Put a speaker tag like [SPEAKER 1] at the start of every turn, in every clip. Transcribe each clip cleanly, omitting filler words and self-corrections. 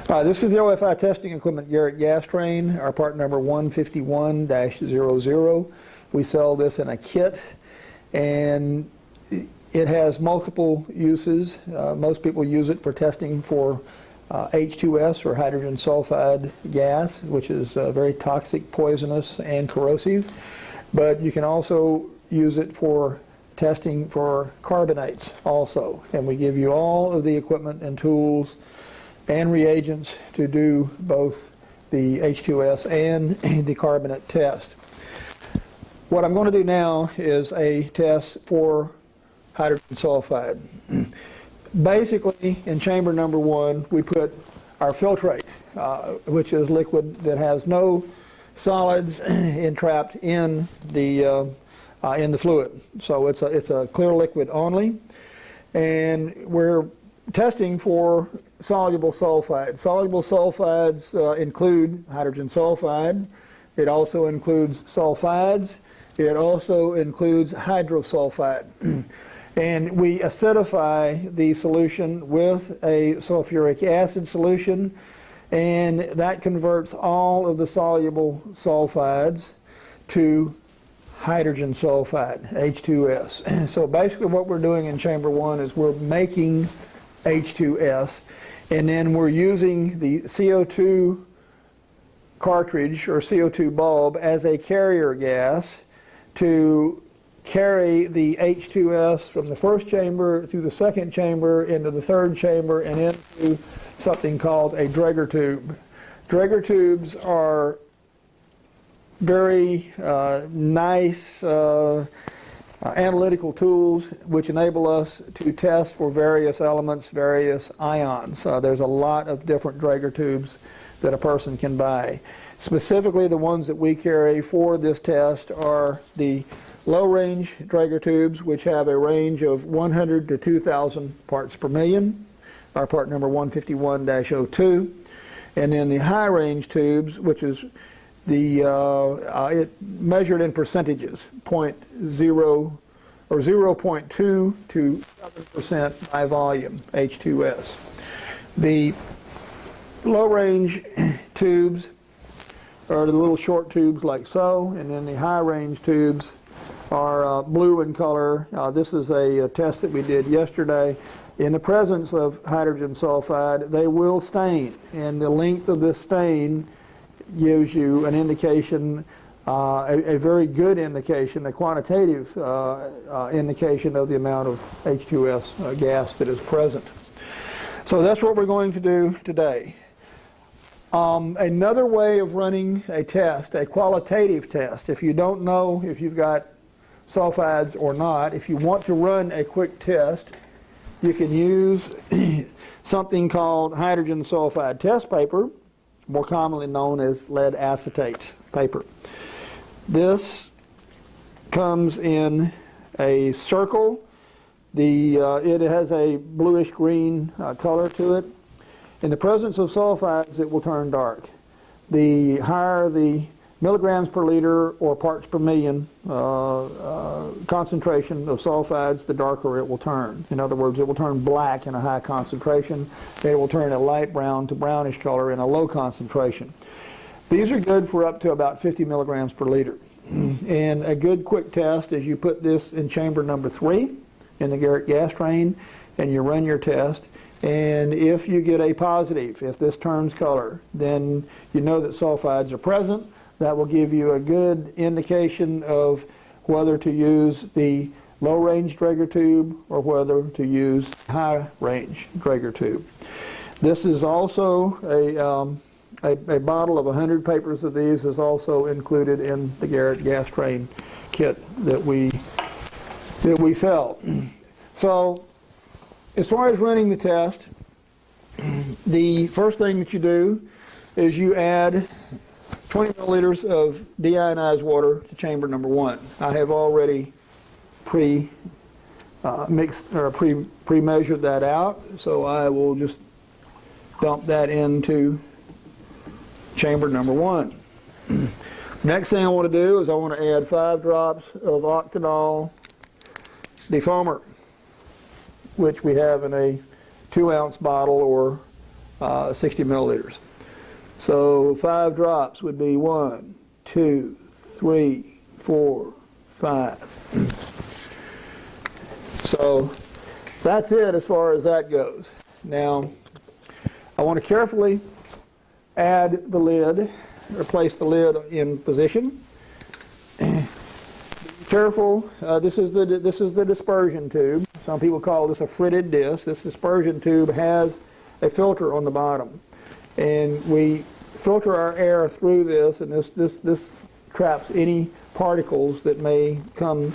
[SPEAKER 1] This is the OFI testing equipment Garrett gas train, our part number 151-00. We sell this in a kit, and it has multiple uses. Most people use it for testing for H2S, or hydrogen sulfide gas, which is very toxic, poisonous, and corrosive. But you can also use it for testing for carbonates also. And we give you all of the equipment and tools and reagents to do both the H2S and the carbonate test. What I'm going to do now is a test for hydrogen sulfide. Basically, in chamber number 1, we put our filtrate, which is liquid that has no solids entrapped in the fluid. So it's a clear liquid only, and we're testing for soluble sulfides. Soluble sulfides include hydrogen sulfide. It also includes sulfides. It also includes hydrosulfide. And we acidify the solution with a sulfuric acid solution, and that converts all of the soluble sulfides to hydrogen sulfide, H2S. So basically what we're doing in chamber 1 is we're making H2S, and then we're using the CO2 cartridge or CO2 bulb as a carrier gas to carry the H2S from the first chamber through the second chamber into the third chamber and into something called a Draeger tube. Draeger tubes are very nice analytical tools which enable us to test for various elements, various ions. There's a lot of different Draeger tubes that a person can buy. Specifically, the ones that we carry for this test are the low-range Draeger tubes, which have a range of 100 to 2,000 parts per million, our part number 151-02, and then the high-range tubes, which is the it measured in percentages, 0.0 or 0.2 to 7% by volume, H2S. The low-range tubes are the little short tubes like so, and then the high-range tubes are blue in color. This is a test that we did yesterday. In the presence of hydrogen sulfide, they will stain, and the length of this stain gives you an indication, a very good indication, a quantitative indication of the amount of H2S gas that is present. So that's what we're going to do today. Another way of running a test, a qualitative test, if you don't know if you've got sulfides or not, if you want to run a quick test, you can use something called hydrogen sulfide test paper, more commonly known as lead acetate paper. This comes in a circle. It has a bluish green color to it. In the presence of sulfides, it will turn dark. The higher the milligrams per liter or parts per million concentration of sulfides, the darker it will turn. In other words, it will turn black in a high concentration. It will turn a light brown to brownish color in a low concentration. These are good for up to about 50 milligrams per liter. And a good quick test is you put this in chamber number 3 in the Garrett gas train, and you run your test. And if you get a positive, if this turns color, then you know that sulfides are present. That will give you a good indication of whether to use the low-range Draeger tube or whether to use high-range Draeger tube. This is also a bottle of 100 papers of these is also included in the Garrett gas train kit that we sell. So, as far as running the test, the first thing that you do is you add 20 milliliters of deionized water to chamber number 1. I have already pre-mixed or pre-measured that out, so I will just dump that into chamber number 1. Next thing I want to do is I want to add 5 drops of octanol defoamer, which we have in a 2-ounce bottle or 60 milliliters. So 5 drops would be 1, 2, 3, 4, 5. So that's it as far as that goes. Now, I want to carefully add the lid, or place the lid in position. Be careful, this is the dispersion tube. Some people call this a fritted disc. This dispersion tube has a filter on the bottom. And we filter our air through this, and this traps any particles that may come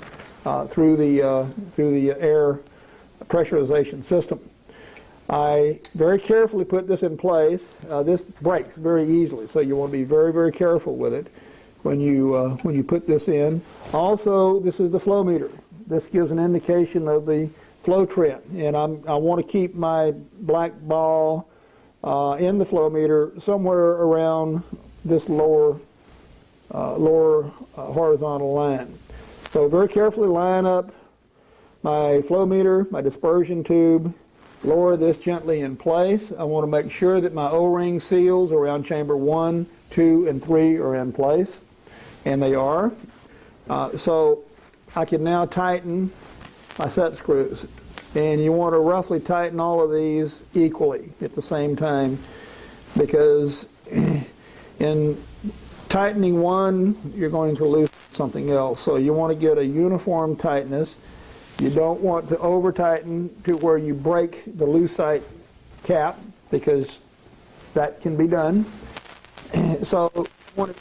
[SPEAKER 1] through the air pressurization system. I very carefully put this in place. This breaks very easily, so you want to be very, very careful with it when you put this in. Also, this is the flow meter. This gives an indication of the flow trend, and I want to keep my black ball in the flow meter somewhere around this lower horizontal line. So very carefully line up my flow meter, my dispersion tube, lower this gently in place. I want to make sure that my O-ring seals around chamber 1, 2, and 3 are in place, and they are. So I can now tighten my set screws. And you want to roughly tighten all of these equally at the same time, because in tightening one, you're going to lose something else. So you want to get a uniform tightness. You don't want to over tighten to where you break the lucite cap, because that can be done. So you want it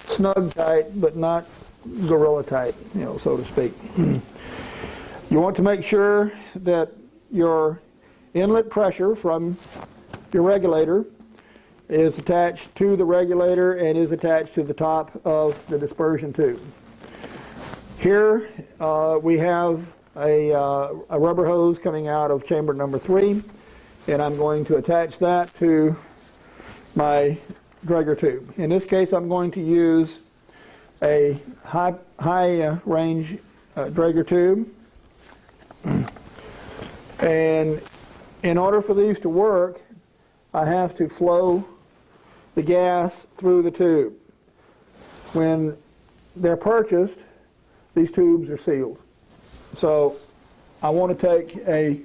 [SPEAKER 1] snug tight, but not gorilla tight, so to speak. You want to make sure that your inlet pressure from your regulator is attached to the regulator and is attached to the top of the dispersion tube. Here we have a rubber hose coming out of chamber number 3, and I'm going to attach that to my Draeger tube. In this case, I'm going to use a high range Draeger tube. And in order for these to work, I have to flow the gas through the tube. When they're purchased, these tubes are sealed. So I want to take a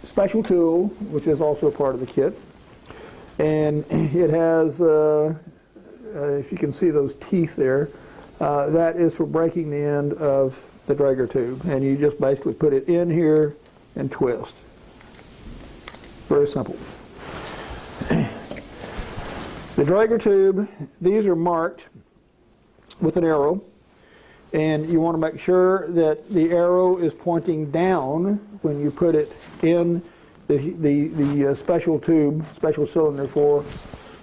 [SPEAKER 1] special tool, which is also a part of the kit, and it has, if you can see those teeth there, that is for breaking the end of the Draeger tube, and you just basically put it in here and twist. Very simple. The Draeger tube, these are marked with an arrow, and you want to make sure that the arrow is pointing down when you put it in the special tube, special cylinder for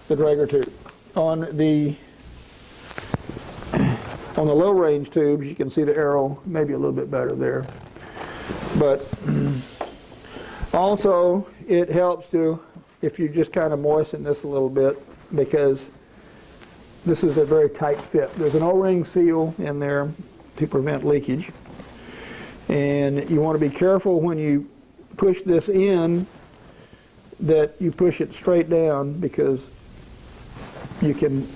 [SPEAKER 1] the Draeger tube. On the low range tubes, you can see the arrow maybe a little bit better there. But also it helps to, if you just kind of moisten this a little bit, because this is a very tight fit. There's an O-ring seal in there to prevent leakage. And you want to be careful when you push this in that you push it straight down, because you can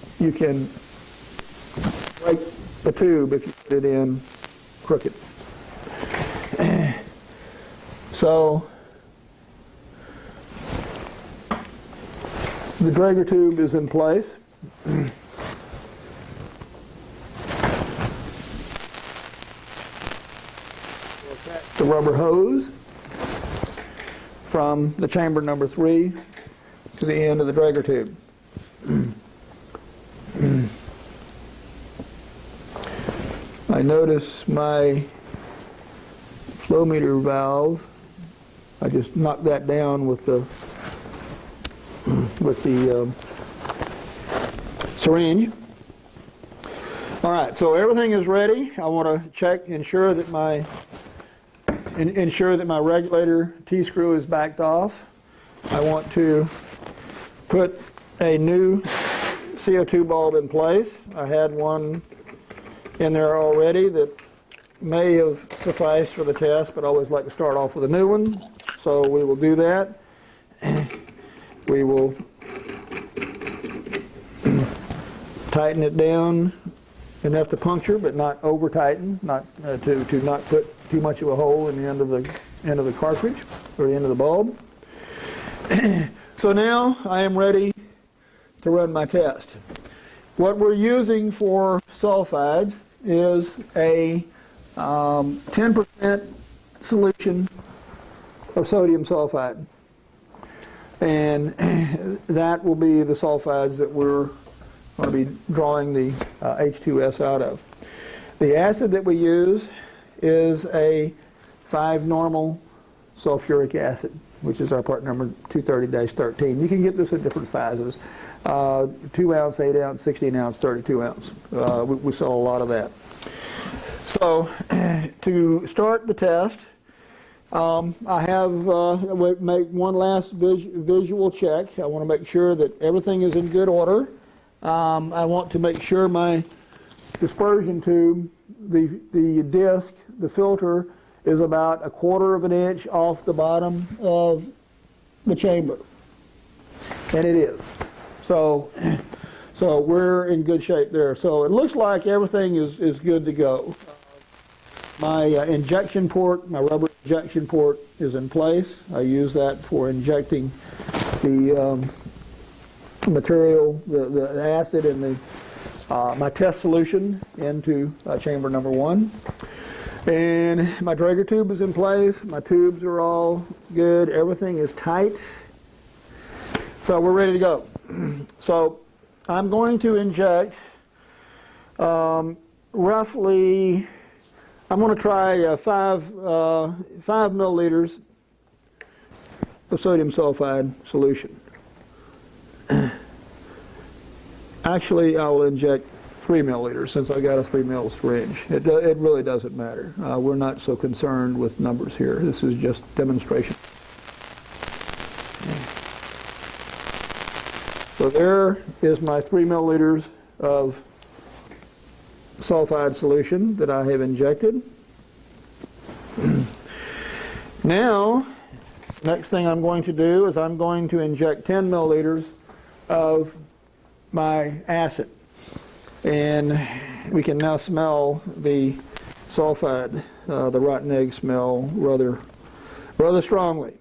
[SPEAKER 1] break the tube if you put it in crooked. So the Draeger tube is in place. The rubber hose from the chamber number 3 to the end of the Draeger tube. I notice my flow meter valve, I just knocked that down with the syringe. All right, so everything is ready. I want to check, ensure that my regulator T-screw is backed off. I want to put a new CO2 bulb in place. I had one in there already that may have sufficed for the test, but I always like to start off with a new one, so we will do that. we will tighten it down enough to puncture, but not over tighten, not to not put too much of a hole in the end of the cartridge or the end of the bulb. So now I am ready to run my test. What we're using for sulfides is a 10% solution of sodium sulfide, and that will be the sulfides that we're going to be drawing the H2S out of. The acid that we use is a 5-normal sulfuric acid, which is our part number 230-13. You can get this in different sizes, 2 ounce, 8 ounce, 16 ounce, 32 ounce. We sell a lot of that. So to start the test, I have make one last visual check. I want to make sure that everything is in good order. I want to make sure my dispersion tube, the disc, the filter, is about 1/4 of an inch off the bottom of the chamber, and it is. So we're in good shape there. So it looks like everything is good to go. My injection port, my rubber injection port, is in place. I use that for injecting the material, the acid, and my test solution into chamber number 1. And my Draeger tube is in place. My tubes are all good. Everything is tight. So we're ready to go. So I'm going to inject roughly, I'm going to try 5 milliliters of sodium sulfide solution. Actually, I will inject 3 milliliters since I got a 3 ml syringe. It really doesn't matter. We're not so concerned with numbers here. This is just demonstration. So there is my 3 milliliters of sulfide solution that I have injected. Now, next thing I'm going to do is I'm going to inject 10 milliliters of my acid. And we can now smell the sulfide, the rotten egg smell rather strongly.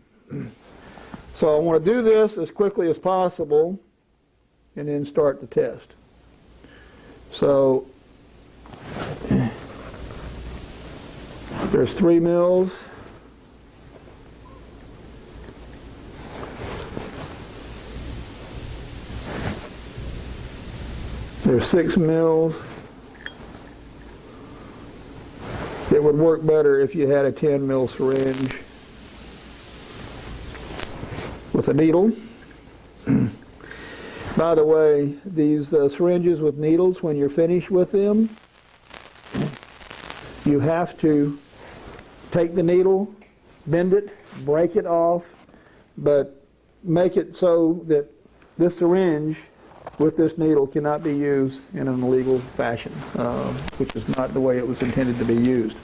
[SPEAKER 1] So I want to do this as quickly as possible and then start the test. So there's 3 mils. There's 6 mils. It would work better if you had a 10 mil syringe with a needle. By the way, these syringes with needles, when you're finished with them, you have to take the needle, bend it, break it off, but make it so that this syringe with this needle cannot be used in an illegal fashion, which is not the way it was intended to be used.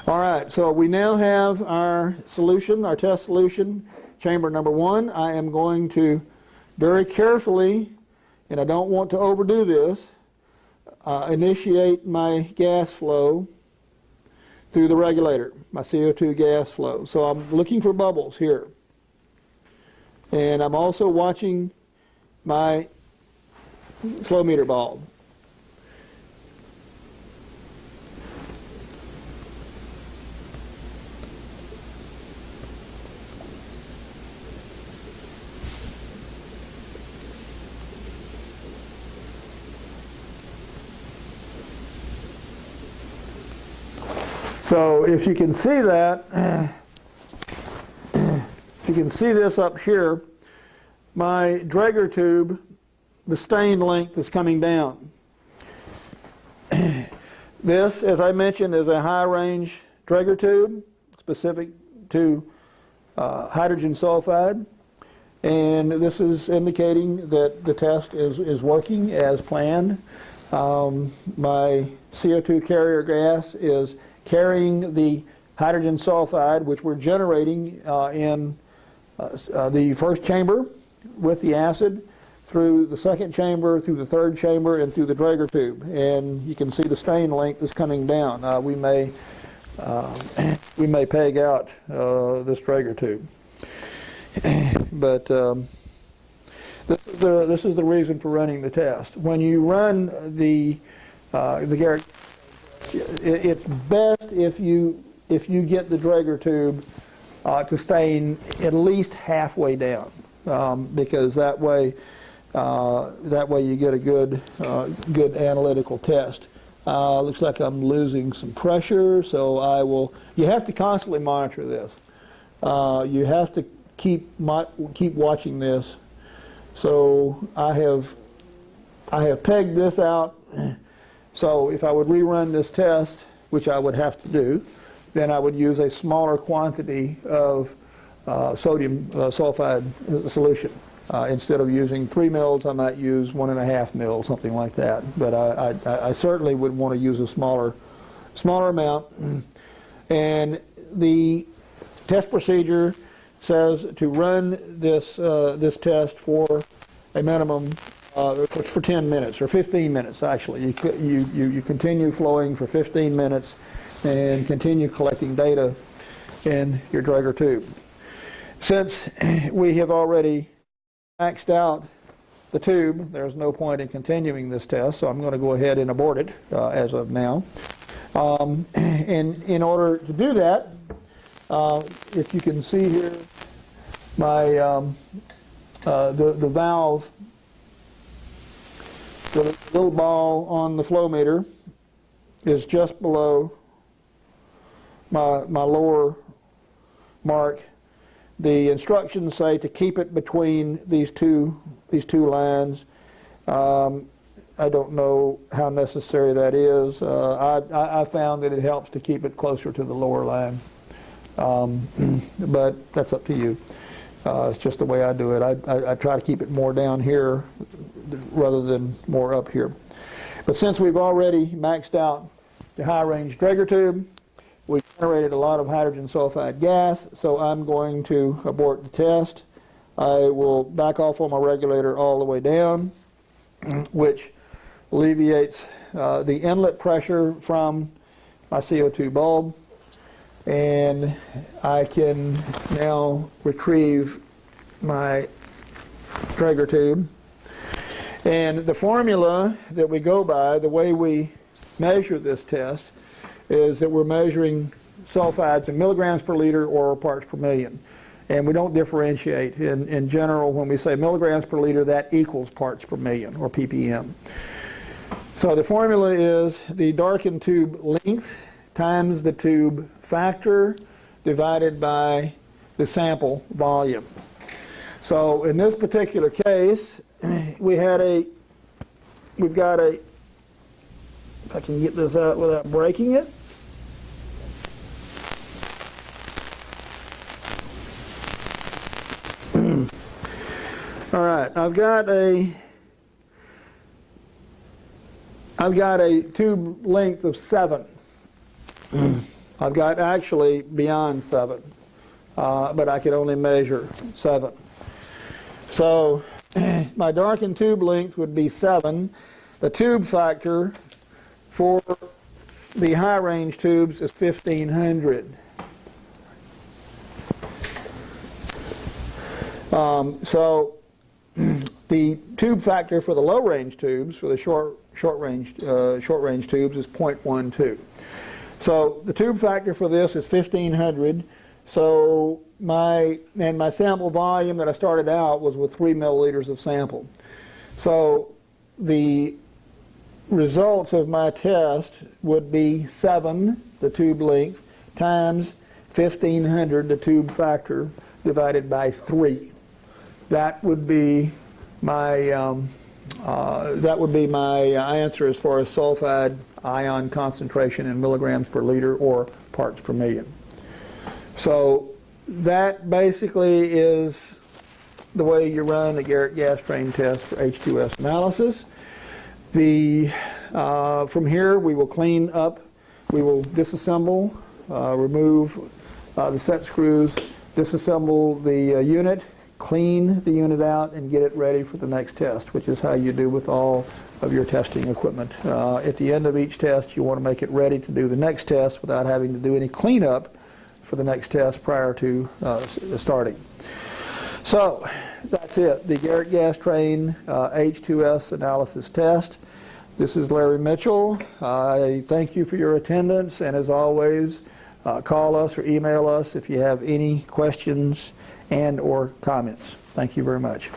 [SPEAKER 1] All right, so we now have our solution, our test solution, chamber number 1. I am going to very carefully, and I don't want to overdo this, initiate my gas flow through the regulator, my CO2 gas flow. So I'm looking for bubbles here. And I'm also watching my flow meter bulb. So if you can see that, if you can see this up here, my Draeger tube, the stain length is coming down. This, as I mentioned, is a high-range Draeger tube, specific to hydrogen sulfide, and this is indicating that the test is working as planned. My CO2 carrier gas is carrying the hydrogen sulfide, which we're generating in the first chamber, with the acid through the second chamber, through the third chamber, and through the Draeger tube. And you can see the stain length is coming down. We may peg out this Draeger tube. But this is the reason for running the test. When you run the Garrett, it's best if you get the Draeger tube to stain at least halfway down, because that way you get a good analytical test. Looks like I'm losing some pressure, so you have to constantly monitor this. You have to keep watching this. So I have pegged this out. So if I would rerun this test, which I would have to do, then I would use a smaller quantity of sodium sulfide solution. Instead of using 3 mils, I might use 1.5 mils, something like that. But I certainly would want to use a smaller amount. And the test procedure says to run this test for a minimum for 10 minutes or 15 minutes. Actually, you continue flowing for 15 minutes and continue collecting data in your Draeger tube. Since we have already maxed out the tube, there's no point in continuing this test, so I'm going to go ahead and abort it as of now. And in order to do that, if you can see here, my the valve, the little ball on the flow meter is just below my lower mark. The instructions say to keep it between these two lines. I don't know how necessary that is. I found that it helps to keep it closer to the lower line, but that's up to you. It's just the way I do it. I try to keep it more down here rather than more up here. But since we've already maxed out the high-range Draeger tube, we generated a lot of hydrogen sulfide gas, so I'm going to abort the test. I will back off on my regulator all the way down, which alleviates the inlet pressure from my CO2 bulb, and I can now retrieve my Draeger tube. And the formula that we go by, the way we measure this test, is that we're measuring sulfides in milligrams per liter or parts per million. And we don't differentiate. In general, when we say milligrams per liter, that equals parts per million, or ppm. So the formula is the darkened tube length times the tube factor divided by the sample volume. So in this particular case, we've got a, if I can get this out without breaking it. All right, I've got a tube length of 7. I've got actually beyond 7, but I could only measure 7. So my darkened tube length would be 7. The tube factor for the high range tubes is 1500. So the tube factor for the low range tubes, for the short range tubes, is 0.12. So the tube factor for this is 1500. So my sample volume that I started out was with 3 milliliters of sample. So the results of my test would be 7, the tube length, times 1500, the tube factor, divided by 3. That would be my answer as far as sulfide ion concentration in milligrams per liter or parts per million. So that basically is the way you run a Garrett gas train test for H2S analysis. From here we will clean up, we will disassemble, remove the set screws, disassemble the unit, clean the unit out and get it ready for the next test, which is how you do with all of your testing equipment. At the end of each test, you want to make it ready to do the next test without having to do any cleanup for the next test prior to starting. So that's it, the Garrett gas train H2S analysis test. This is Larry Mitchell. I thank you for your attendance, and as always, call us or email us if you have any questions and or comments. Thank you very much.